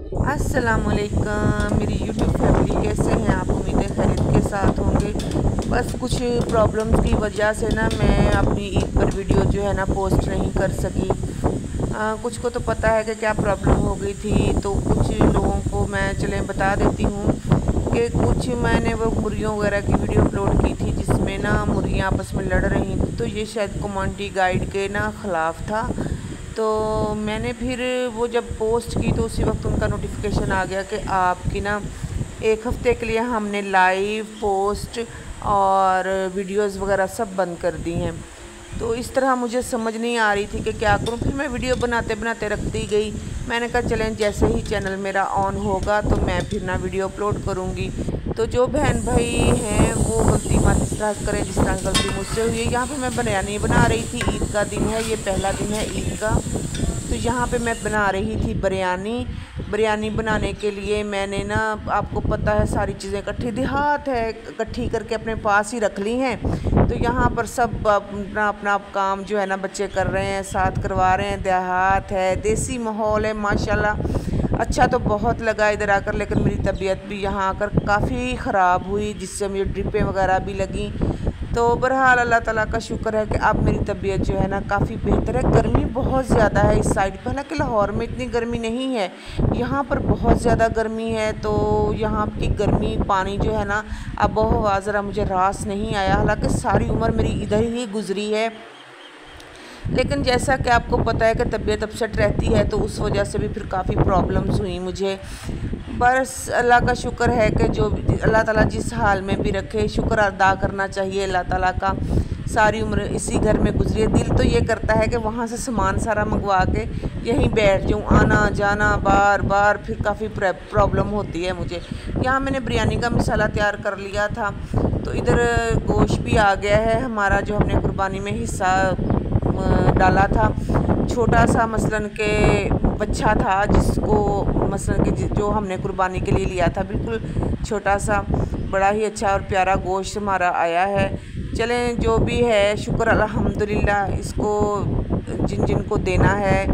अस्सलामुअलैकुम मेरी YouTube family, कैसे हैं आप? उम्मीदें खैरियत के साथ होंगे। बस कुछ प्रॉब्लम्स की वजह से ना मैं अपनी ईद पर वीडियो जो है ना पोस्ट नहीं कर सकी। कुछ को तो पता है कि क्या प्रॉब्लम हो गई थी, तो कुछ लोगों को मैं चलें बता देती हूँ कि कुछ मैंने वो मुर्गियों वगैरह की वीडियो अपलोड की थी जिसमें ना मुर्गियाँ आपस में लड़ रही थी, तो ये शायद कम्युनिटी गाइड के ना ख़िलाफ़ था। तो मैंने फिर वो जब पोस्ट की तो उसी वक्त उनका नोटिफिकेशन आ गया कि आपकी ना 1 हफ़्ते के लिए हमने लाइव पोस्ट और वीडियोस वगैरह सब बंद कर दी हैं। तो इस तरह मुझे समझ नहीं आ रही थी कि क्या करूं। फिर मैं वीडियो बनाते बनाते रखती गई। मैंने कहा चलें जैसे ही चैनल मेरा ऑन होगा तो मैं फिर ना वीडियो अपलोड करूंगी। तो जो बहन भाई हैं वो गलती मत इस तरह करें जिस तरह गलती मुझसे हुई है। यहाँ पे मैं बिरयानी बना रही थी, ईद का दिन है, ये पहला दिन है ईद का। तो यहाँ पे मैं बना रही थी बिरयानी बनाने के लिए मैंने ना, आपको पता है, सारी चीज़ें इकट्ठी देहात है इकट्ठी करके अपने पास ही रख ली हैं। तो यहाँ पर सब अपना अपना काम जो है ना बच्चे कर रहे हैं, साथ करवा रहे हैं। देहात है, देसी माहौल है माशाल्लाह। अच्छा तो बहुत लगा इधर आकर, लेकिन मेरी तबीयत भी यहाँ आकर काफ़ी ख़राब हुई जिससे मुझे ड्रिपें वगैरह भी लगी। तो बहरहाल अल्लाह ताला का शुक्र है कि अब मेरी तबीयत जो है ना काफ़ी बेहतर है। गर्मी बहुत ज़्यादा है इस साइड पर, हालांकि लाहौर में इतनी गर्मी नहीं है, यहाँ पर बहुत ज़्यादा गर्मी है। तो यहाँ की गर्मी पानी जो है ना अब हवा ज़रा मुझे रास नहीं आया, हालांकि सारी उम्र मेरी इधर ही गुजरी है। लेकिन जैसा कि आपको पता है कि तबीयत अपसेट रहती है तो उस वजह से भी फिर काफ़ी प्रॉब्लम्स हुई मुझे। बस अल्लाह का शुक्र है कि जो अल्लाह ताला जिस हाल में भी रखे, शुक्र अदा करना चाहिए अल्लाह ताला का। सारी उम्र इसी घर में गुजरी है। दिल तो ये करता है कि वहाँ से सामान सारा मंगवा के यहीं बैठ जाऊँ, आना जाना बार बार फिर काफ़ी प्रॉब्लम होती है मुझे। यहाँ मैंने बिरयानी का मसाला तैयार कर लिया था, तो इधर गोश्त भी आ गया है हमारा जो हमने कुर्बानी में हिस्सा डाला था। छोटा सा मसलन के बच्चा था जिसको मसलन के जो हमने कुर्बानी के लिए लिया था, बिल्कुल छोटा सा, बड़ा ही अच्छा और प्यारा गोश्त हमारा आया है। चलें जो भी है शुक्र अल्हम्दुलिल्लाह। इसको जिन जिन को देना है,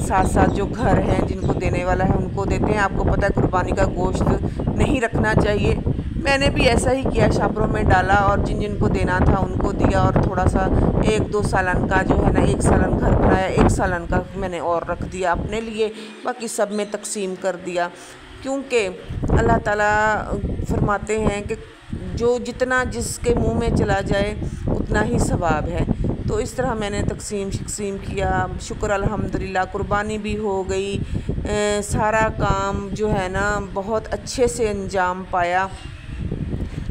साथ साथ जो घर हैं जिनको देने वाला है उनको देते हैं। आपको पता है कुर्बानी का गोश्त नहीं रखना चाहिए, मैंने भी ऐसा ही किया, शापरों में डाला और जिन जिन को देना था उनको दिया। और थोड़ा सा 1-2 सालन का जो है ना, 1 सालन घर बनाया, 1 सालन का मैंने और रख दिया अपने लिए, बाकी सब में तकसीम कर दिया। क्योंकि अल्लाह ताला फरमाते हैं कि जो जितना जिसके मुंह में चला जाए उतना ही सवाब है। तो इस तरह मैंने तकसीम किया। शुक्र अल्हम्दुलिल्लाह कुर्बानी भी हो गई। सारा काम जो है ना बहुत अच्छे से अंजाम पाया।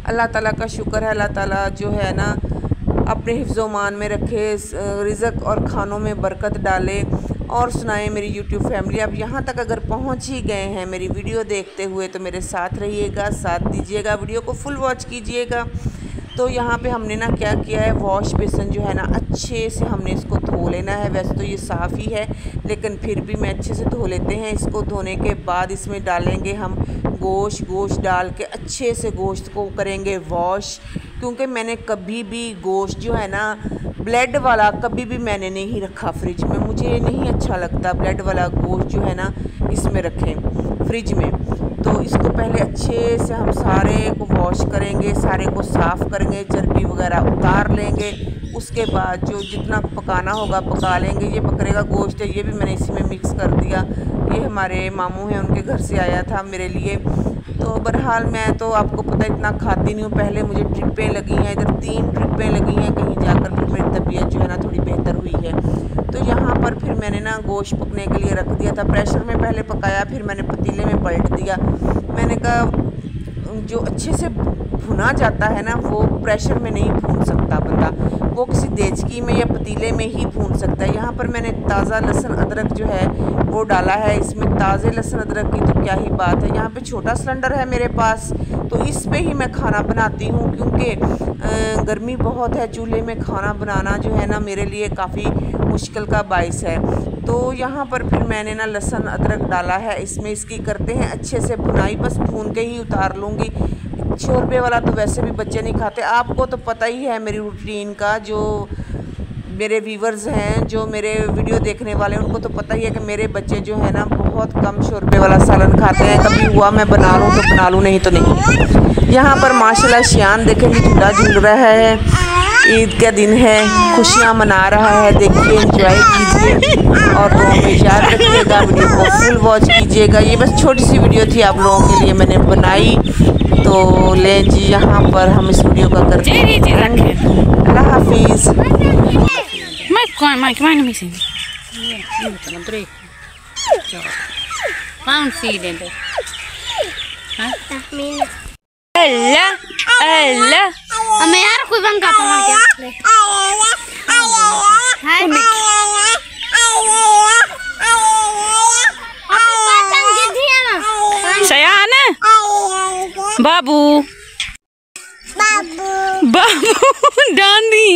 अल्लाह ताला का शुक्र है। अल्लाह ताला जो है ना अपने हिफ्ज़-ओ-मान में रखे, रिज़्क़ और खानों में बरकत डाले। और सुनाए मेरी यूट्यूब फैमिली, अब यहाँ तक अगर पहुँच ही गए हैं मेरी वीडियो देखते हुए तो मेरे साथ रहिएगा, साथ दीजिएगा, वीडियो को फुल वॉच कीजिएगा। तो यहाँ पे हमने ना क्या किया है, वॉश बेसन जो है ना अच्छे से हमने इसको धो लेना है। वैसे तो ये साफ़ ही है लेकिन फिर भी मैं अच्छे से धो लेते हैं इसको। धोने के बाद इसमें डालेंगे हम गोश्त डाल के अच्छे से गोश्त को करेंगे वॉश। क्योंकि मैंने कभी भी गोश्त जो है ना ब्लड वाला कभी भी मैंने नहीं रखा फ्रिज में, मुझे नहीं अच्छा लगता ब्लड वाला गोश्त जो है ना इसमें रखें फ्रिज में। तो इसको पहले अच्छे से हम सारे को वॉश करेंगे, सारे को साफ़ करेंगे, चर्बी वगैरह उतार लेंगे। उसके बाद जो जितना पकाना होगा पका लेंगे। ये बकरे का गोश्त है, ये भी मैंने इसी में मिक्स कर दिया। ये हमारे मामू हैं, उनके घर से आया था मेरे लिए। तो बहरहाल मैं तो आपको पता इतना खाती नहीं हूँ। पहले मुझे ड्रिपें लगी हैं, इधर 3 ड्रिपें लगी हैं, कहीं जाकर फिर मेरी तबीयत जो है ना थोड़ी बेहतर हुई है। तो यहाँ पर फिर मैंने ना गोश्त पकने के लिए रख दिया था। प्रेशर में पहले पकाया, फिर मैंने पतीले में पलट दिया। मैंने कहा जो अच्छे से भुना जाता है ना वो प्रेशर में नहीं भून सकता बंदा, वो किसी देचकी में या पतीले में ही भून सकता है। यहाँ पर मैंने ताज़ा लहसुन अदरक जो है वो डाला है इसमें। ताज़े लहसुन अदरक की तो क्या ही बात है। यहाँ पे छोटा सिलेंडर है मेरे पास, तो इस पे ही मैं खाना बनाती हूँ क्योंकि गर्मी बहुत है। चूल्हे में खाना बनाना जो है ना मेरे लिए काफ़ी मुश्किल का बाइस है। तो यहाँ पर फिर मैंने ना लहसुन अदरक डाला है इसमें। इसकी करते हैं अच्छे से भुनाई, बस भून के ही उतार लूँगी। शोरबे वाला तो वैसे भी बच्चे नहीं खाते। आपको तो पता ही है मेरी रूटीन का, जो मेरे व्यूवर्स हैं, जो मेरे वीडियो देखने वाले हैं, उनको तो पता ही है कि मेरे बच्चे जो है ना बहुत कम शोरबे वाला सालन खाते हैं। कभी हुआ मैं बना लूँ तो बना लूँ, नहीं तो नहीं। यहाँ पर माशाल्लाह शियान देखेंगे झूला झूल रहा है। ईद का दिन है, खुशियाँ मना रहा है। देखिए, एंजॉय कीजिए और तो हमें याद रखिएगा, वीडियो को फुल वॉच कीजिएगा। ये बस छोटी सी वीडियो थी आप लोगों के लिए मैंने बनाई। तो लें जी, यहाँ पर हम इस वीडियो का करते हैं। अल्लाह हाफिज़। हमें यार कोई बंगा पकड़ के शयान बाबू बाबू डांडी